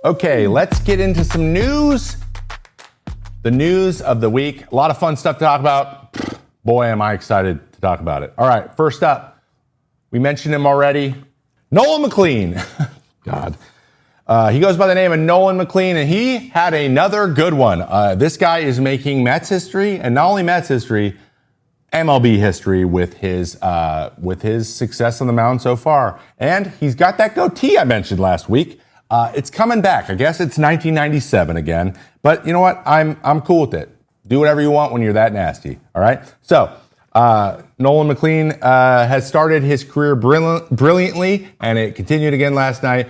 Okay, let's get into some news. The news of the week. A lot of fun stuff to talk about. Boy, am I excited to talk about it. All right, first up, we mentioned him already. Nolan McLean. God. He goes by the name of Nolan McLean, and he had another good one. This guy is making Mets history, and not only Mets history, MLB history with his success on the mound so far. And he's got that goatee I mentioned last week. It's coming back. I guess it's 1997 again. But you know what? I'm cool with it. Do whatever you want when you're that nasty. All right? So, Nolan McLean has started his career brilliantly, and it continued again last night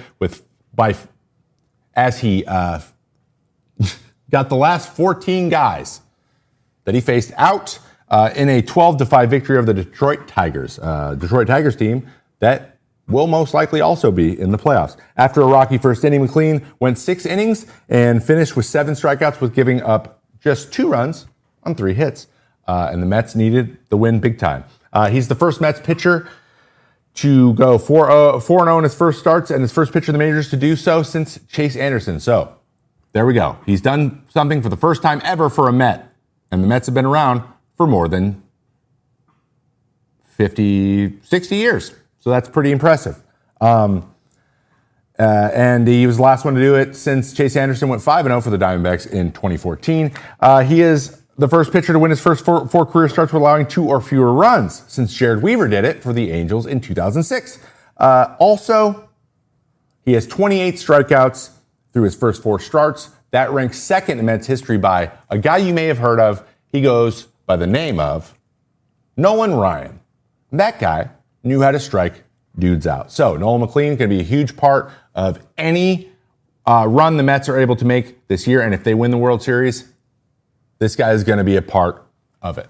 as he got the last 14 guys that he faced out in a 12-5 victory of the Detroit Tigers. Detroit Tigers team that will most likely also be in the playoffs. After a rocky first inning, McLean went 6 innings and finished with 7 strikeouts with giving up just 2 runs on 3 hits. And the Mets needed the win big time. He's the first Mets pitcher to go 4-0 in his first starts and his first pitcher in the majors to do so since Chase Anderson. So there we go. He's done something for the first time ever for a Met. And the Mets have been around for more than 50, 60 years. So that's pretty impressive. And he was the last one to do it since Chase Anderson went 5-0 for the Diamondbacks in 2014. He is the first pitcher to win his first four career starts with allowing 2 or fewer runs since Jared Weaver did it for the Angels in 2006. Also, he has 28 strikeouts through his first 4 starts. That ranks second in Mets history by a guy you may have heard of. He goes by the name of Nolan Ryan. That guy knew how to strike dudes out. So Nolan McLean is going to be a huge part of any run the Mets are able to make this year. And if they win the World Series, this guy is going to be a part of it.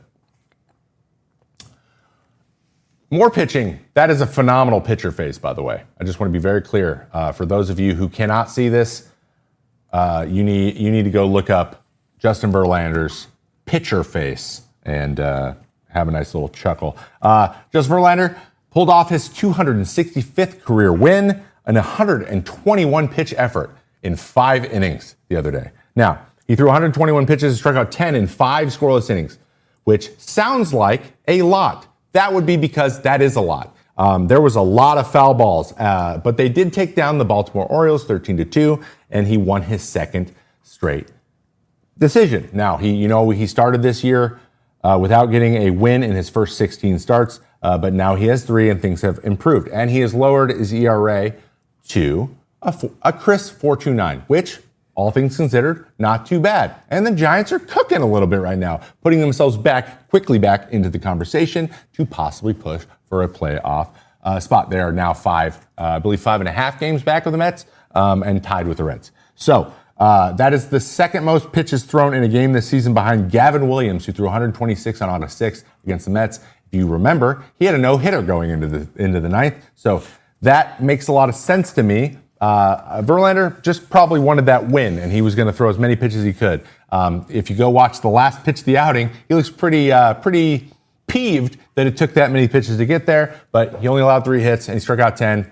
More pitching. That is a phenomenal pitcher face, by the way. I just want to be very clear. For those of you who cannot see this, you need to go look up Justin Verlander's pitcher face and have a nice little chuckle. Justin Verlander pulled off his 265th career win, an 121 pitch effort in 5 innings the other day. Now, he threw 121 pitches and struck out 10 in 5 scoreless innings, which sounds like a lot. That would be because that is a lot. There was a lot of foul balls, but they did take down the Baltimore Orioles 13-2, and he won his second straight decision. Now, he started this year without getting a win in his first 16 starts, but now he has 3 and things have improved. And he has lowered his ERA to a crisp 4.29, which, all things considered, not too bad. And the Giants are cooking a little bit right now, putting themselves quickly back into the conversation to possibly push for a playoff spot. They are now 5.5 games back with the Mets and tied with the Reds. So that is the second most pitches thrown in a game this season behind Gavin Williams, who threw 126 on August 6th against the Mets. If you remember, he had a no-hitter going into the ninth. So that makes a lot of sense to me. Verlander just probably wanted that win, and he was going to throw as many pitches as he could. If you go watch the last pitch of the outing, he looks pretty peeved that it took that many pitches to get there, but he only allowed 3 hits, and he struck out 10.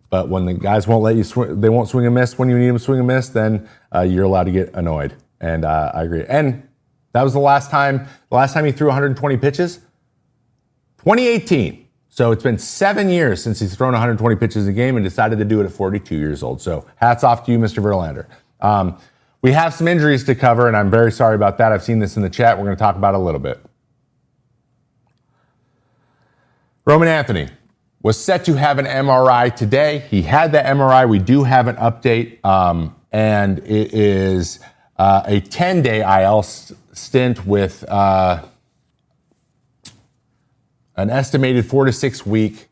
But when the guys won't let you they won't swing and miss when you need them to swing and miss, then you're allowed to get annoyed. And I agree. And that was the last time he threw 120 pitches, 2018. So it's been 7 years since he's thrown 120 pitches a game and decided to do it at 42 years old. So hats off to you, Mr. Verlander. We have some injuries to cover, and I'm very sorry about that. I've seen this in the chat. We're going to talk about it a little bit. Roman Anthony was set to have an MRI today. He had the MRI. We do have an update, and it is a 10-day IL stint with an estimated 4 to 6 week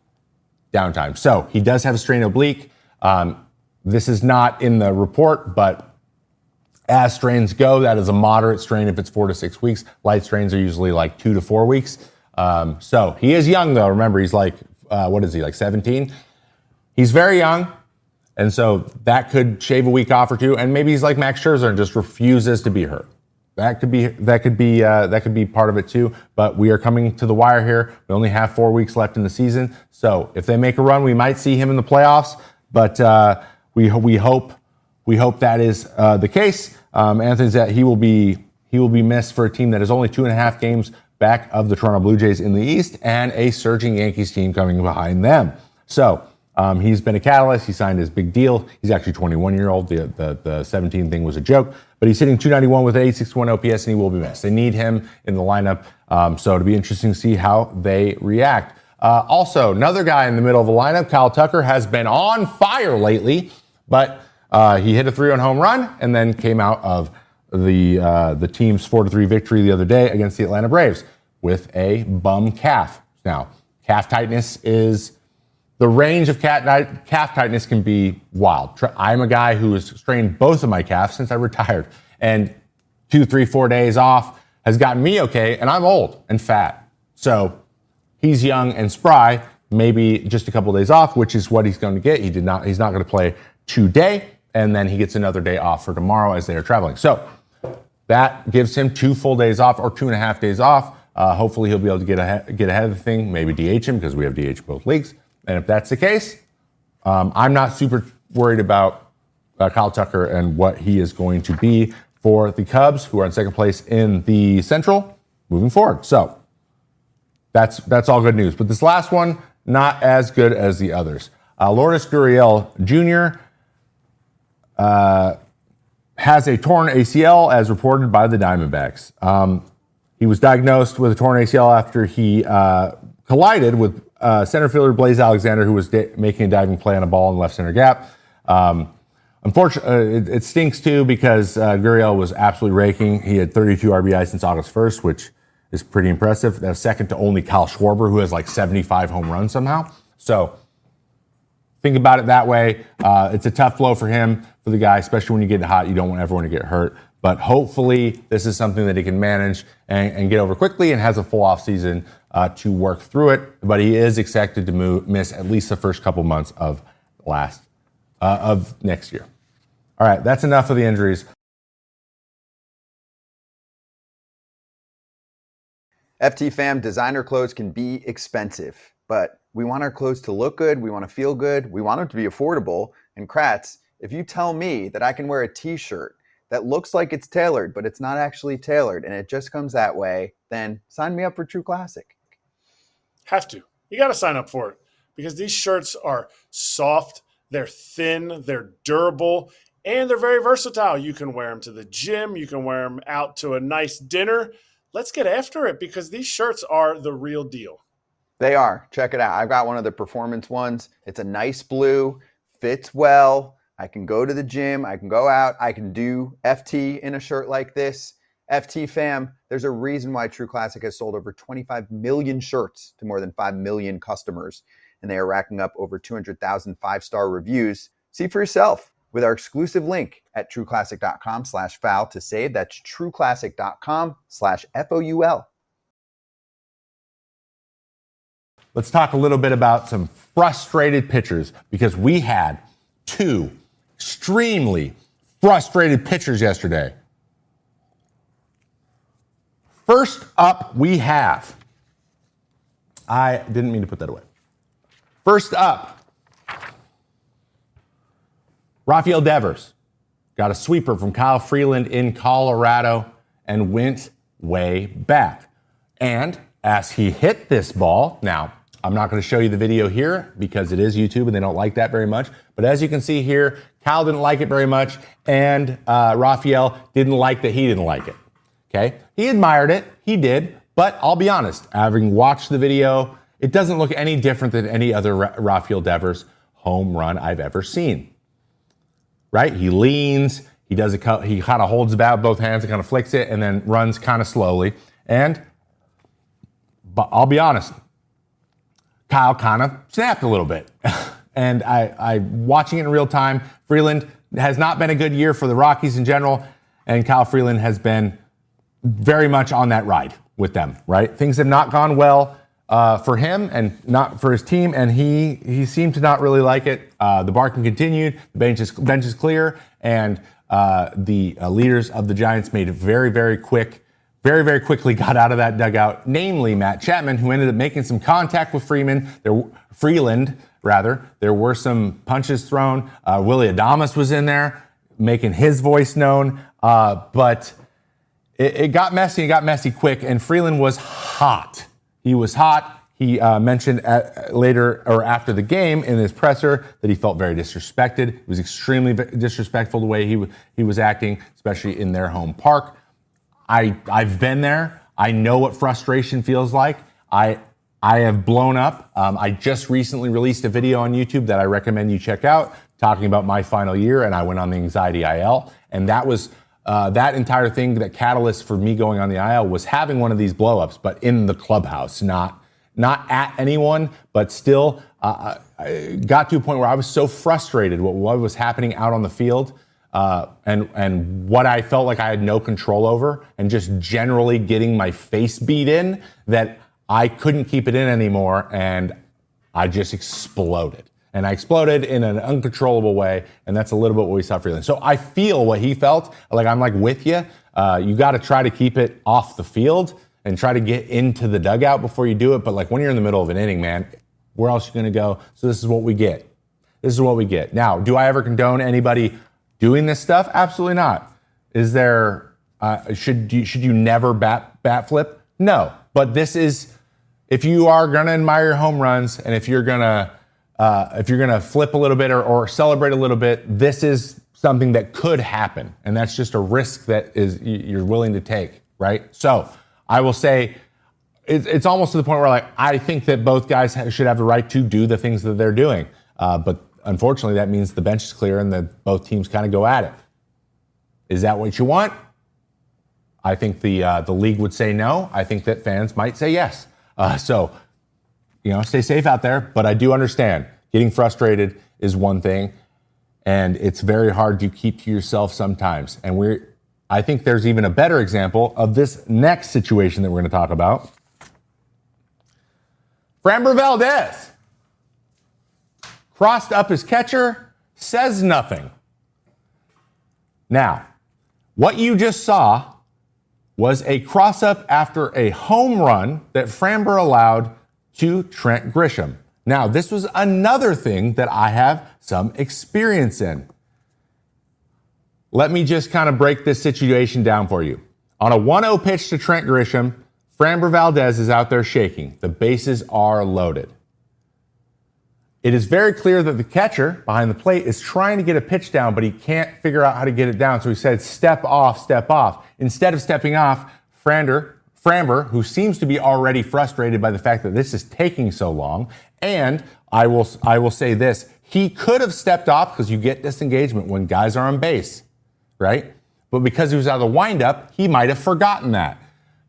downtime. So he does have a strain oblique. This is not in the report, but as strains go, that is a moderate strain if it's 4 to 6 weeks. Light strains are usually like 2 to 4 weeks. So he is young, though. Remember, he's like, what is he, like 17? He's very young, and so that could shave a week off or 2. And maybe he's like Max Scherzer and just refuses to be hurt. That could be part of it too. But we are coming to the wire here. We only have 4 weeks left in the season. So if they make a run, we might see him in the playoffs. But we hope we hope that is the case. Anthony said he will be missed for a team that is only 2.5 games back of the Toronto Blue Jays in the East and a surging Yankees team coming behind them. So he's been a catalyst. He signed his big deal. He's actually 21-year-old. The 17 thing was a joke, but he's hitting .291 with an 861 OPS, and he will be missed. They need him in the lineup, so it'll be interesting to see how they react. Also, another guy in the middle of the lineup, Kyle Tucker, has been on fire lately, but he hit a 3-run home run and then came out of the team's 4-3 victory the other day against the Atlanta Braves with a bum calf. Now, calf tightness is the range of calf tightness can be wild. I'm a guy who has strained both of my calves since I retired, and 2, 3, 4 days off has gotten me okay, and I'm old and fat. So he's young and spry, maybe just a couple of days off, which is what he's going to get. He's not going to play today, and then he gets another day off for tomorrow as they are traveling. So that gives him 2 full days off or 2.5 days off. Hopefully he'll be able to get ahead of the thing, maybe DH him because we have DH both leagues. And if that's the case, I'm not super worried about Kyle Tucker and what he is going to be for the Cubs, who are in second place in the Central, moving forward. So that's all good news. But this last one, not as good as the others. Lourdes Gurriel Jr. Has a torn ACL, as reported by the Diamondbacks. He was diagnosed with a torn ACL after he collided with center fielder Blaze Alexander, who was making a diving play on a ball in the left center gap. Unfortunately, it stinks too because Gurriel was absolutely raking. He had 32 RBI since August 1st, which is pretty impressive. That's second to only Kyle Schwarber, who has like 75 home runs somehow. So think about it that way. It's a tough blow for him, for the guy, especially when you get hot. You don't want everyone to get hurt. But hopefully this is something that he can manage and get over quickly and has a full offseason to work through it. But he is expected to miss at least the first couple months of next year. All right, that's enough of the injuries. FT fam, designer clothes can be expensive, but we want our clothes to look good. We want to feel good. We want them to be affordable. And Kratz, if you tell me that I can wear a t-shirt that looks like it's tailored, but it's not actually tailored, and it just comes that way, then sign me up for True Classic. Have to. You got to sign up for it because these shirts are soft, they're thin, they're durable, and they're very versatile. You can wear them to the gym. You can wear them out to a nice dinner. Let's get after it because these shirts are the real deal. They are. Check it out. I've got one of the performance ones. It's a nice blue, fits well. I can go to the gym. I can go out. I can do FT in a shirt like this. FT fam, there's a reason why True Classic has sold over 25 million shirts to more than 5 million customers, and they are racking up over 200,000 5-star reviews. See for yourself with our exclusive link at trueclassic.com/foul to save. That's trueclassic.com/FOUL. Let's talk a little bit about some frustrated pitchers because we had 2 extremely frustrated pitchers yesterday. First up, we have, I didn't mean to put that away. First up, Rafael Devers got a sweeper from Kyle Freeland in Colorado and went way back. And as he hit this ball, now, I'm not going to show you the video here because it is YouTube and they don't like that very much. But as you can see here, Kyle didn't like it very much, and Rafael didn't like that he didn't like it. Okay? He admired it. He did. But I'll be honest, having watched the video, it doesn't look any different than any other Rafael Devers home run I've ever seen. Right? He leans. He kind of holds the bat with both hands and kind of flicks it and then runs kind of slowly. But I'll be honest, Kyle kind of snapped a little bit. And I watching it in real time, Freeland has not been a good year for the Rockies in general, and Kyle Freeland has been very much on that ride with them, right? Things have not gone well for him and not for his team, and he seemed to not really like it. The barking continued, the bench is clear, and the leaders of the Giants made it very, very quickly got out of that dugout, namely Matt Chapman, who ended up making some contact with Freeland. There were some punches thrown. Willie Adames was in there. making his voice known. But it got messy. It got messy quick, and Freeland was hot. He was hot. He mentioned later or after the game in his presser that he felt very disrespected. It was extremely disrespectful the way he was acting, especially in their home park. I've been there. I know what frustration feels like. I have blown up. I just recently released a video on YouTube that I recommend you check out, talking about my final year, and I went on the anxiety IL, and that was that entire thing. That catalyst for me going on the IL was having one of these blowups, but in the clubhouse, not at anyone, but still I got to a point where I was so frustrated with what was happening out on the field and what I felt like I had no control over, and just generally getting my face beat in, that I couldn't keep it in anymore, and I just exploded. And I exploded in an uncontrollable way, and that's a little bit what we saw Freeland. So I feel what he felt. Like, I'm like with you. You got to try to keep it off the field and try to get into the dugout before you do it. But like when you're in the middle of an inning, man, where else are you going to go? So this is what we get. This is what we get. Now, do I ever condone anybody doing this stuff? Absolutely not. Is there, should you never bat flip? No. But this is, if you are going to admire your home runs, and if you're going to flip a little bit or celebrate a little bit, this is something that could happen. And that's just a risk that you're willing to take, right? So I will say it's almost to the point where I think that both guys should have the right to do the things that they're doing. But unfortunately, that means the bench is clear and that both teams kind of go at it. Is that what you want? I think the league would say no. I think that fans might say yes. So stay safe out there. But I do understand getting frustrated is one thing, and it's very hard to keep to yourself sometimes. And I think there's even a better example of this next situation that we're going to talk about. Framber Valdez crossed up his catcher, says nothing. Now, what you just saw was a cross-up after a home run that Framber allowed to Trent Grisham. Now, this was another thing that I have some experience in. Let me just kind of break this situation down for you. On a 1-0 pitch to Trent Grisham, Framber Valdez is out there shaking. The bases are loaded. It is very clear that the catcher behind the plate is trying to get a pitch down, but he can't figure out how to get it down. So he said, step off, step off. Instead of stepping off, Framber, who seems to be already frustrated by the fact that this is taking so long, and I will say this, he could have stepped off, because you get disengagement when guys are on base, right? But because he was out of the windup, he might have forgotten that.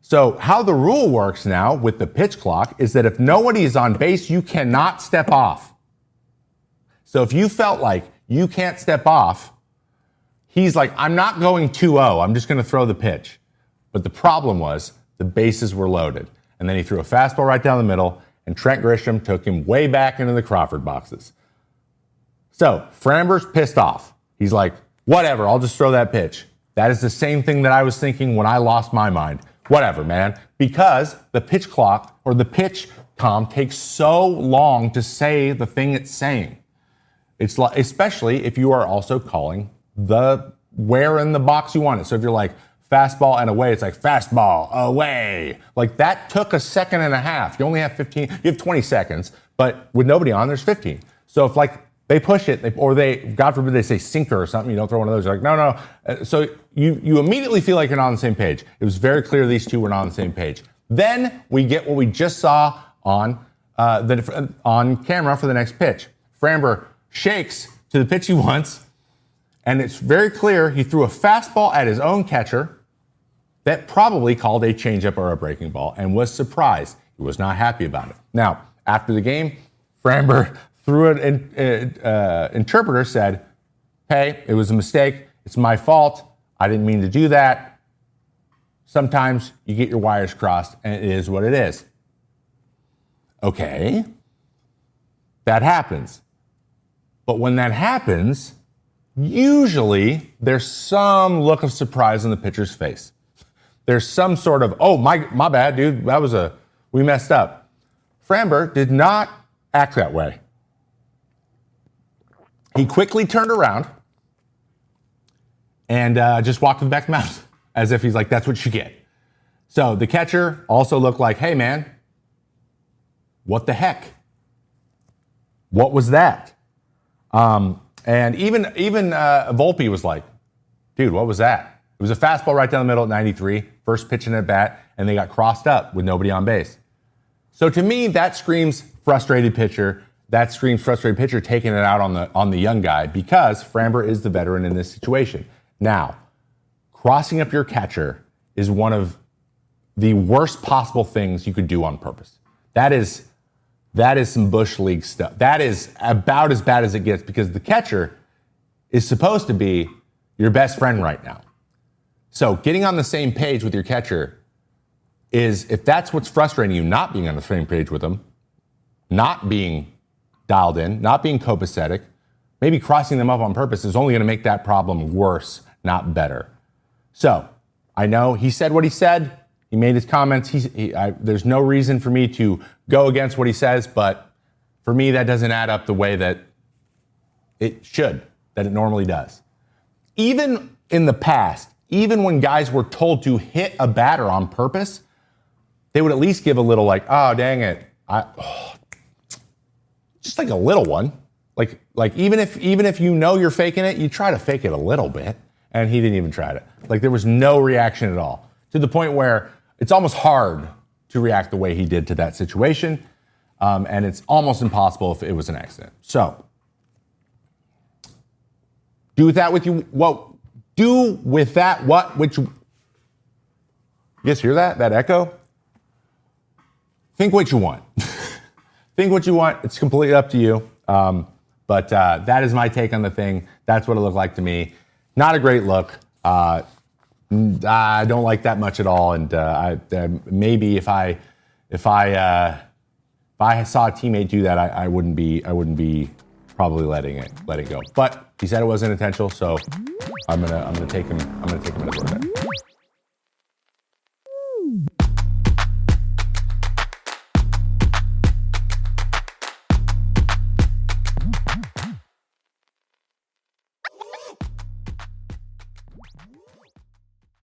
So how the rule works now with the pitch clock is that if nobody is on base, you cannot step off. So if you felt like you can't step off, he's like, I'm not going 2-0. I'm just going to throw the pitch. But the problem was the bases were loaded. And then he threw a fastball right down the middle, and Trent Grisham took him way back into the Crawford boxes. So Framber's pissed off. He's like, whatever, I'll just throw that pitch. That is the same thing that I was thinking when I lost my mind. Whatever, man. Because the pitch clock or the pitch com takes so long to say the thing it's saying. It's like, especially if you are also calling the where in the box you want it. So if you're like fastball and away, it's like fastball away. Like that took a second and a half. You only have 15, you have 20 seconds, but with nobody on, there's 15. So if like they push it, or they, God forbid, they say sinker or something, you don't throw one of those. You're like, no. So you immediately feel like you're not on the same page. It was very clear these two were not on the same page. Then we get what we just saw on camera for the next pitch. Framber shakes to the pitch he wants, and it's very clear he threw a fastball at his own catcher that probably called a changeup or a breaking ball and was surprised. He was not happy about it. Now, after the game, Framber, through an interpreter, said, hey, it was a mistake. It's my fault. I didn't mean to do that. Sometimes you get your wires crossed, and it is what it is. Okay, that happens. But when that happens, usually there's some look of surprise on the pitcher's face. There's some sort of, oh, my bad, dude. We messed up. Framber did not act that way. He quickly turned around, and just walked to the back of the mound as if he's like, that's what you get. So the catcher also looked like, hey, man, what the heck? What was that? And even Volpe was like, dude, what was that? It was a fastball right down the middle at 93, first pitch in at bat, and they got crossed up with nobody on base. So to me, that screams frustrated pitcher. That screams frustrated pitcher taking it out on the young guy because Framber is the veteran in this situation. Now, crossing up your catcher is one of the worst possible things you could do on purpose. That is some Bush League stuff. That is about as bad as it gets because the catcher is supposed to be your best friend right now. So getting on the same page with your catcher is, if that's what's frustrating you, not being on the same page with them, not being dialed in, not being copacetic, maybe crossing them up on purpose is only going to make that problem worse, not better. So I know he said what he said. He made his comments. There's no reason for me to go against what he says, but for me, that doesn't add up the way that it should, that it normally does. Even in the past, even when guys were told to hit a batter on purpose, they would at least give a little like, oh, dang it. Just like a little one. Like even if you know you're faking it, you try to fake it a little bit. And he didn't even try it. Like there was no reaction at all. To the point where it's almost hard to react the way he did to that situation. And it's almost impossible if it was an accident. So do with that which you guys hear that? That echo? Think what you want. Think what you want. It's completely up to you. But that is my take on the thing. That's what it looked like to me. Not a great look. I don't like that much at all. And maybe if I saw a teammate do that, I wouldn't be probably letting it go. But he said it wasn't intentional, so I'm gonna take him at his word.